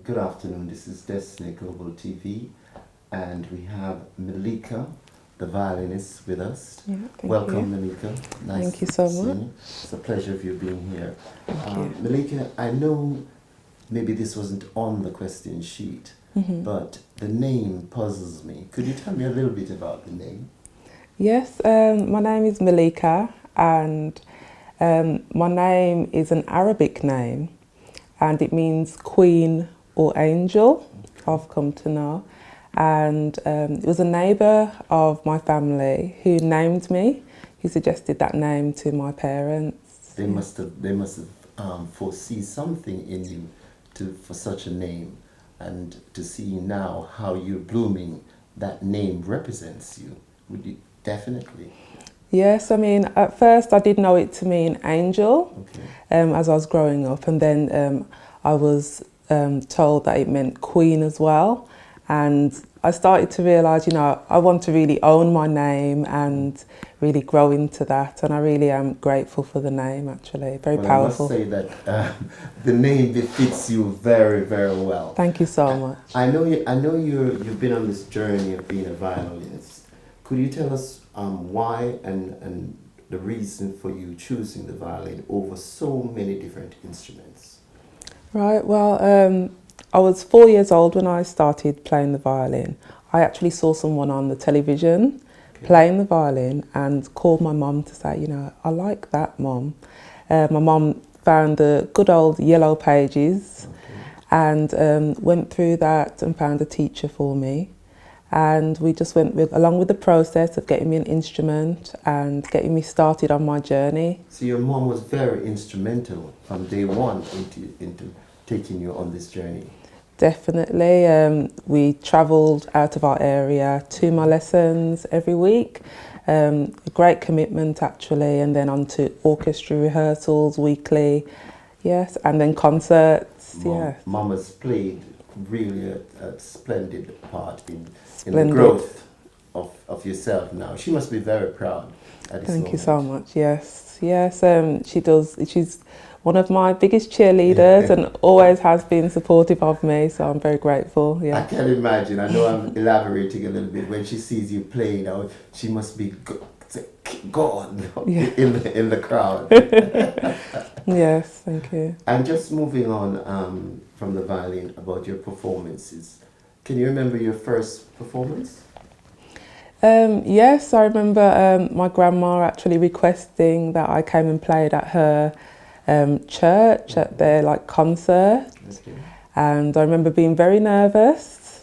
Good afternoon. This is Destiny Global TV, and we have Melika, the violinist, with us. Yeah, thank Welcome, you. Melika. Nice Thank you so seeing much. you. It's a pleasure of you being here. Thank you. Melika, I know maybe this wasn't on the question sheet, but the name puzzles me. Could you tell me a little bit about the name? Yes, my name is Melika, and my name is an Arabic name, and it means queen or angel, I've come to know. And it was a neighbour of my family who named me, who suggested that name to my parents. They must have foresee something in you for such a name, and to see now how you're blooming, that name represents you. Would you definitely? Yes, I mean, at first I did know it to mean angel Okay. as I was growing up, and then I was told that it meant queen as well. And I started to realise, I want to really own my name and really grow into that. And I really am grateful for the name, actually. Very Well, powerful. I must say that the name befits you very, very well. Thank you so much. I know you. I know you've been on this journey of being a violinist. Could you tell us why and the reason for you choosing the violin over so many different instruments? Right, well, I was 4 years old when I started playing the violin. I actually saw someone on the television playing the violin and called my mum to say, I like that, Mum. My mum found the good old yellow pages and went through that and found a teacher for me. And we just went along with the process of getting me an instrument and getting me started on my journey. So your mom was very instrumental from day one into taking you on this journey. Definitely. We travelled out of our area to my lessons every week. A great commitment, actually, and then on to orchestra rehearsals weekly. Yes, and then concerts. Mom has played really a splendid part in the Splendid. growth of yourself now. She must be very proud at this Thank you moment. so much. Yes. She does. She's one of my biggest cheerleaders and always has been supportive of me. So I'm very grateful. I Yeah. can imagine. I know I'm elaborating a little bit. When she sees you playing now, she must be gone Yeah. in the crowd. Yes. Thank you. And just moving on from the violin, about your performances. Can you remember your first performance? Yes, I remember my grandma actually requesting that I came and played at her church at their concert. Okay. And I remember being very nervous,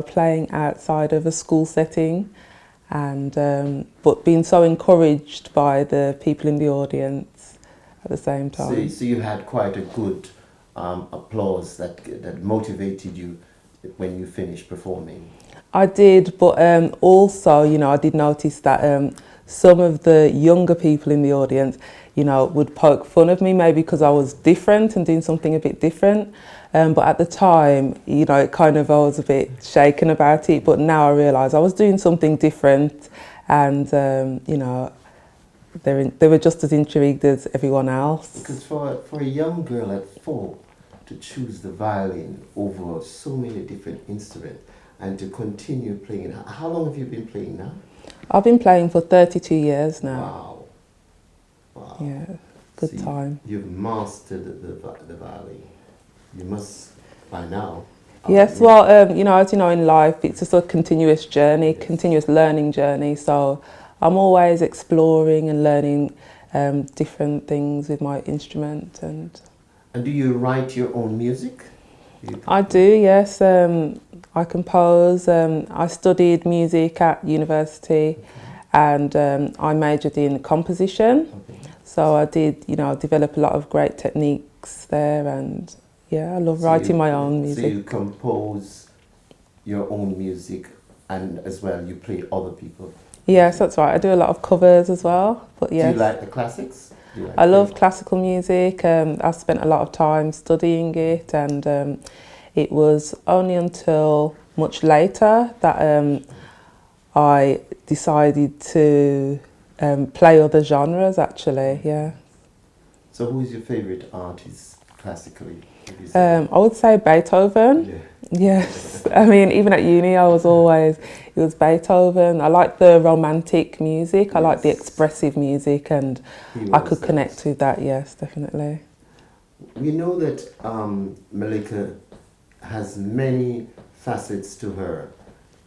playing outside of a school setting, and but being so encouraged by the people in the audience at the same time. So you had quite a good applause that motivated you when you finished performing. I did, but also, I did notice that some of the younger people in the audience, would poke fun of me, maybe because I was different and doing something a bit different. But at the time, I was a bit shaken about it. But now I realise I was doing something different, and they were just as intrigued as everyone else. Because for a young girl at 4 to choose the violin over so many different instruments and to continue playing, how long have you been playing now? I've been playing for 32 years now. Wow. Yeah, good So time. You've mastered the violin. You must by now. Yes, well, as you know, in life, it's just a continuous journey, Yes. continuous learning journey. So I'm always exploring and learning different things with my instrument. And do you write your own music? I do, yes. I compose. I studied music at university, and I majored in composition. Okay. So I did, develop a lot of great techniques there, and I love writing my own music. So you compose your own music, and as well you play other people. Yes, that's right. I do a lot of covers as well. But yes, Do you like the classics? I love classical music. I spent a lot of time studying it, and it was only until much later that I decided to play other genres. Actually, yeah. So who is your favorite artist classically? would you say? I would say Beethoven. Yeah. Yes, I mean, even at uni, it was Beethoven. I like the romantic music, I like the Yes. expressive music, and He I was could that. connect with that, yes, definitely. We know that Melika has many facets to her,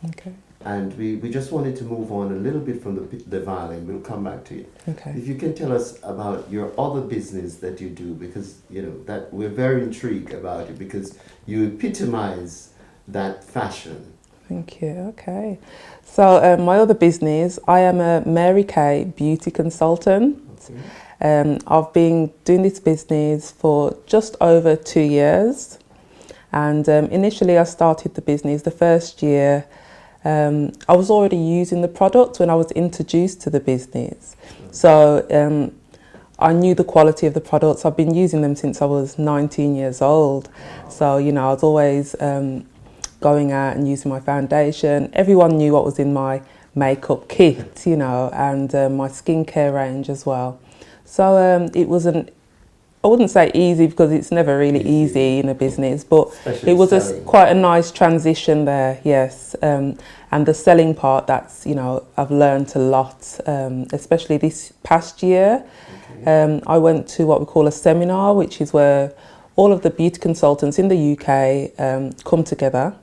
Okay, and we just wanted to move on a little bit from the violin. We'll come back to it. okay. If you can tell us about your other business that you do, because you know that we're very intrigued about it, because you epitomize that fashion. Thank you. Okay. So my other business, I am a Mary Kay beauty consultant. Okay. I've been doing this business for just over 2 years. And initially I started the business the first year. I was already using the product when I was introduced to the business. So I knew the quality of the products. I've been using them since I was 19 years old. So, you know, I was always going out and using my foundation. Everyone knew what was in my makeup kit, you know, and my skincare range as well. So it wasn't, I wouldn't say easy because it's never really easy in a business, but Especially it was selling. quite a nice transition there, yes. And the selling part, that's, you know, I've learned a lot, especially this past year. Okay. I went to what we call a seminar, which is where all of the beauty consultants in the UK come together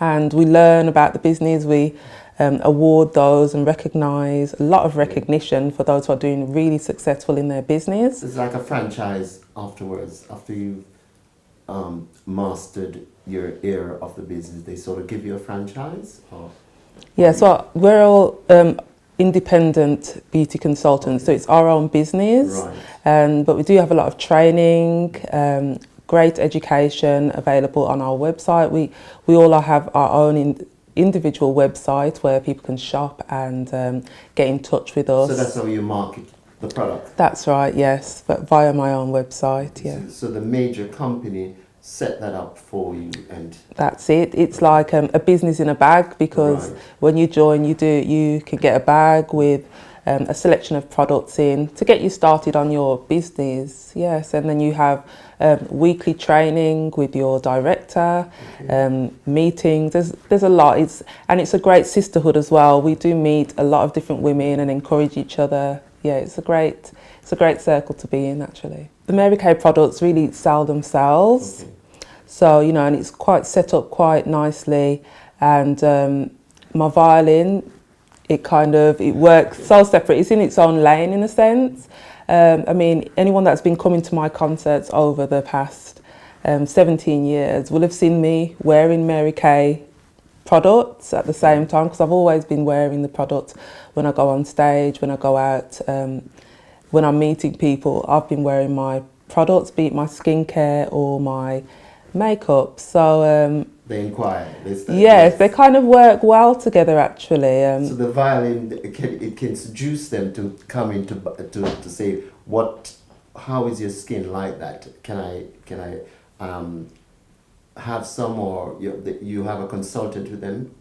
and we learn about the business. We award those and recognise a lot of recognition for those who are doing really successful in their business. It's like a franchise afterwards, after you've mastered your area of the business. They sort of give you a franchise? Or Yeah, so we're all independent beauty consultants, so it's our own business. Right. But we do have a lot of training, great education available on our website. We all have our own individual website where people can shop and get in touch with us. So that's how you market the product? That's right, yes, but via my own website, yeah. So the major company set that up for you, and that's it. It's like a business in a bag, because right. when you join, you can get a bag with a selection of products in to get you started on your business. Yes, and then you have weekly training with your director, Okay. meetings. There's a lot. It's a great sisterhood as well. We do meet a lot of different women and encourage each other. Yeah, it's a great circle to be in, actually. The Mary Kay products really sell themselves. Okay. So, you know, and it's quite set up quite nicely, and my violin, it works so separate. It's in its own lane in a sense. I mean, anyone that's been coming to my concerts over the past 17 years will have seen me wearing Mary Kay products at the same time, because I've always been wearing the products when I go on stage, when I go out, when I'm meeting people. I've been wearing my products, be it my skincare or my makeup. So They inquire. yes, they kind of work well together, actually. So the violin, it can seduce them to come in to say, how is your skin like that? Can I have some, or you have a consultant with them?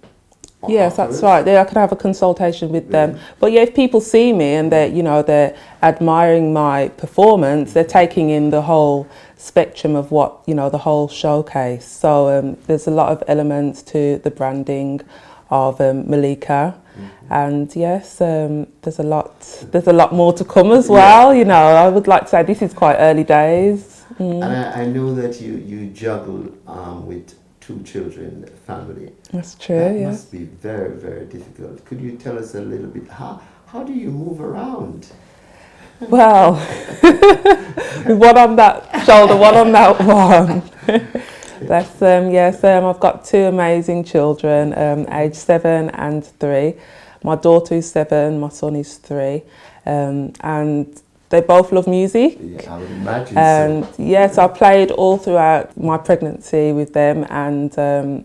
Yes, that's right. I can have a consultation with them. But yeah, if people see me and they're admiring my performance, they're taking in the whole spectrum of what, the whole showcase. So there's a lot of elements to the branding of Melika. Mm-hmm. And yes, there's a lot more to come as well. Yeah. I would like to say this is quite early days. And I know that you juggle with 2 children, family. That's true. That yeah. must be very, very difficult. Could you tell us a little bit, how do you move around? Well, with one on that shoulder, one on that one. Bless them. Yes, I've got 2 amazing children, aged 7 and 3. My daughter is 7, my son is 3, and they both love music. Yeah, I would imagine and so. Yes, I played all throughout my pregnancy with them, and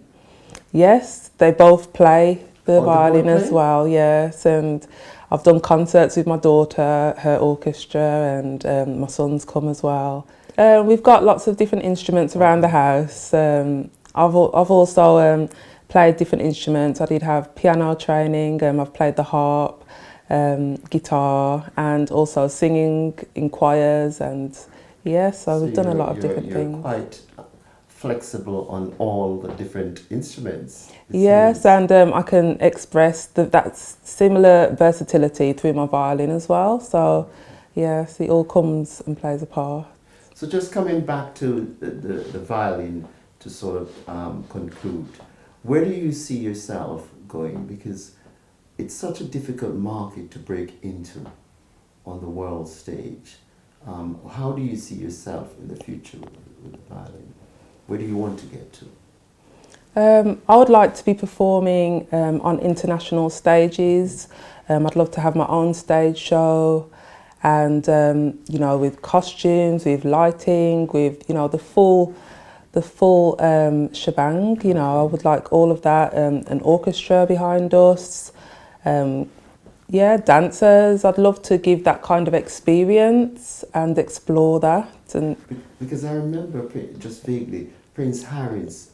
yes, they both play the violin as well. Yes, and I've done concerts with my daughter, her orchestra, and my son's come as well. We've got lots of different instruments around the house. I've also played different instruments. I did have piano training. I've played the harp, guitar, and also singing in choirs, and Yeah, so we've done a you're, lot of different you're things. quite flexible on all the different instruments. It Yes, seems. and I can express that similar versatility through my violin as well. So, yes, it all comes and plays a part. So just coming back to the violin to sort of conclude, where do you see yourself going? Because it's such a difficult market to break into on the world stage. How do you see yourself in the future with the violin? Where do you want to get to? I would like to be performing on international stages. I'd love to have my own stage show, and you know, with costumes, with lighting, with the full shebang. You know, I would like all of that. An orchestra behind us. Yeah, dancers. I'd love to give that kind of experience and explore that. And Because I remember just vaguely Prince Harry's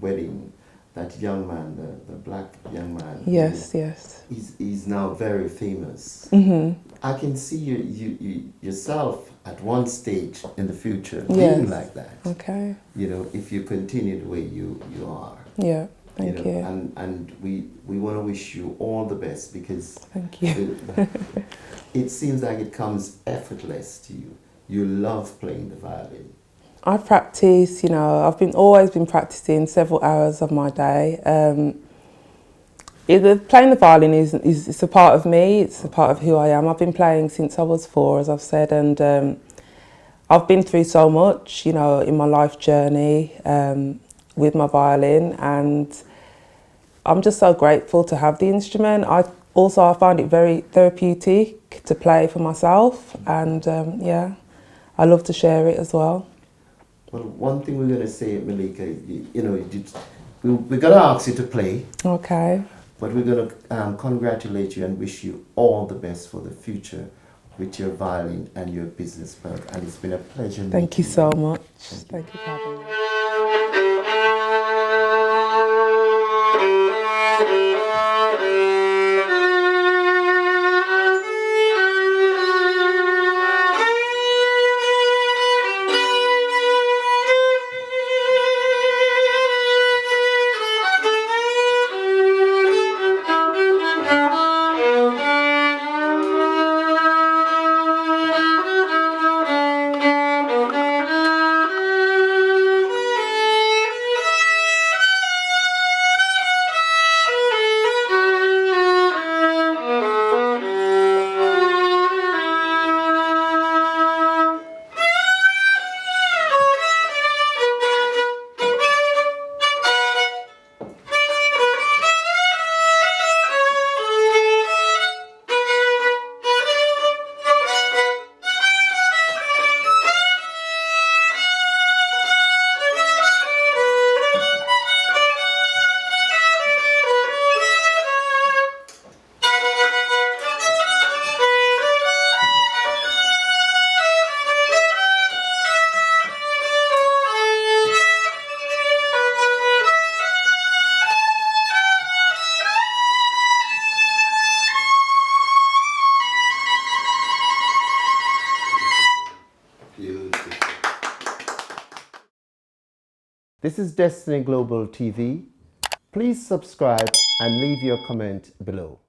wedding, that young man, the black young man. yes, yes. He's now very famous. Mhm. I can see you yourself at one stage in the future Yes. being like that. Okay. You know, if you continue the way you are. Yeah. Thank You know, you. and we want to wish you all the best because Thank you. it seems like it comes effortless to you. You love playing the violin. I practice, you know, always been practicing several hours of my day. Playing the violin is it's a part of me. It's a part of who I am. I've been playing since I was 4, as I've said, and I've been through so much, you know, in my life journey with my violin, and I'm just so grateful to have the instrument. I find it very therapeutic to play for myself, and yeah, I love to share it as well. Well, one thing we're going to say, Melika, we're going to ask you to play, Okay. but we're going to congratulate you and wish you all the best for the future with your violin and your business work. And it's been a pleasure. Thank you meeting so much. Thank you. Thank you for having me. Beautiful. This is Destiny Global TV. Please subscribe and leave your comment below.